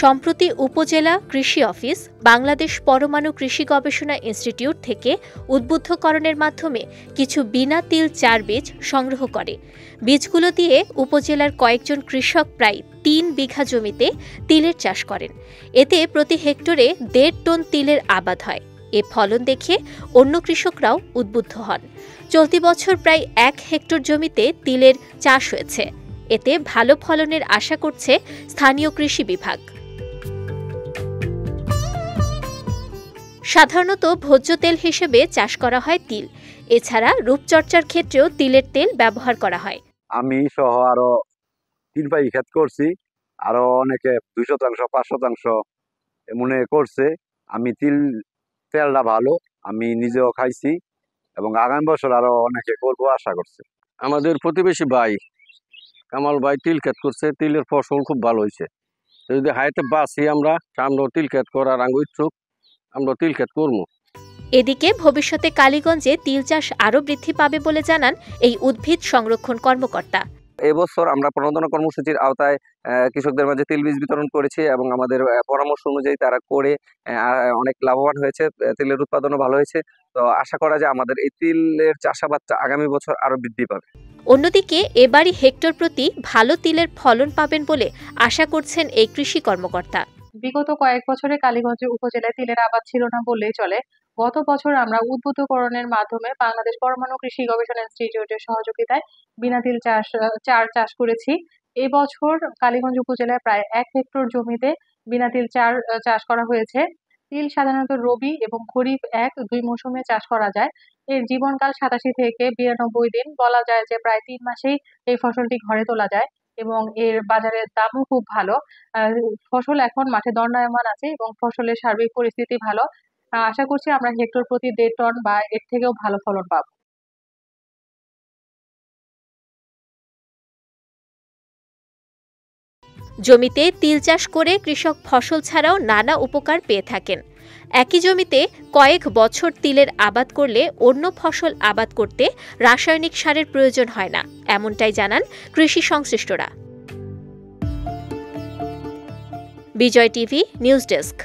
সম্প্রতি উপজেলা কৃষি অফিস বাংলাদেশ পরমাণু কৃষি গবেষণা ইনস্টিটিউট থেকে উদ্বুদ্ধকরণের মাধ্যমে কিছু বিনা তিল চার বীজ সংগ্রহ করে। বীজগুলো দিয়ে উপজেলার কয়েকজন কৃষক প্রায় ৩ বিঘা জমিতে তিলের চাষ করেন। এতে প্রতি হেক্টরে ১.৫ টন তিলের আবাদ হয়। এ ফলন দেখে অন্য কৃষকরাও উদ্বুদ্ধ হন। চলতি বছর প্রায় ১ হেক্টর জমিতে তিলের চাষ হয়েছে। এতে ভালো ফলনের আশা করছে স্থানীয় কৃষি বিভাগ। সাধারণত ভোজ্য তেল হিসেবে চাষ করা হয় তিল। এছাড়া রূপচর্চার ক্ষেত্রেও তিলের তেল ব্যবহার করা হয়। আমি সহ আরো ৩ ভাই ক্ষেত করছি, আরো অনেকে ২% ৫% এমনে করছে। আমি তেলটা ভালো, আমি নিজেও খাইছি এবং আগামী বছর আরো অনেকে করবো আশা করছে। আমাদের প্রতিবেশী ভাই কামাল ভাই তিল ক্ষেত করছে, তিলের ফসল খুব ভালো হয়েছে। যদি হাইতে বাঁচি আমরা তিল ক্ষেত করার ইচ্ছুক, আমরা তিল ক্ষেত করবো। এদিকে ভবিষ্যতে কালীগঞ্জে তিল চাষ আরও বৃদ্ধি পাবে বলে জানান এই উদ্ভিদ সংরক্ষণ কর্মকর্তা। এবছর আমরা প্রণোদনা কর্মসূচির আওতায় কৃষকদের মাঝে তিল বীজ বিতরণ করেছি এবং আমাদের পরামর্শ অনুযায়ী তারা করে অনেক লাভবান হয়েছে, তিলের উৎপাদনও ভালো হয়েছে। তো আশা করা যায় আমাদের এই তিলের চাষাবাদটা আগামী বছর আরো বৃদ্ধি পাবে। অন্যদিকে এবারই হেক্টর প্রতি ভালো তিলের ফলন পাবেন বলে আশা করছেন এই কৃষি কর্মকর্তা। বিগত কয়েক বছরে কালীগঞ্জ উপজেলায় তিলের আবাদ ছিল না বললেই চলে। গত বছর আমরা উদ্বুদ্ধকরণের মাধ্যমে বাংলাদেশ পরমাণু কৃষি গবেষণা ইনস্টিটিউটের সহযোগিতায় বিনা তিল চাষ করেছি। এবছর কালীগঞ্জ উপজেলায় প্রায় ১ হেক্টর জমিতে বিনা তিল চাষ করা হয়েছে। তিল সাধারণত রবি এবং খরিফ ২ মৌসুমে চাষ করা যায়। এর জীবনকাল ৮৭ থেকে ৯২ দিন। বলা যায় যে প্রায় ৩ মাসেই এই ফসলটি ঘরে তোলা যায় এবং এর বাজারের দামও খুব ভালো। ফসল এখন মাঠে দণ্ডায়মান আছে এবং ফসলের সার্বিক পরিস্থিতি ভালো। আশা করছি আমরা হেক্টর প্রতি ১.৫ টন বা এর থেকেও ভালো ফলন পাব। জমিতে তিল চাষ করে কৃষক ফসল ছাড়াও নানা উপকার পেয়ে থাকেন। একই জমিতে কয়েক বছর তিলের আবাদ করলে অন্য ফসল আবাদ করতে রাসায়নিক সারের প্রয়োজন হয় না, এমনটাই জানান কৃষি সংশ্লিষ্টরা। বিজয় টিভি নিউজ ডেস্ক।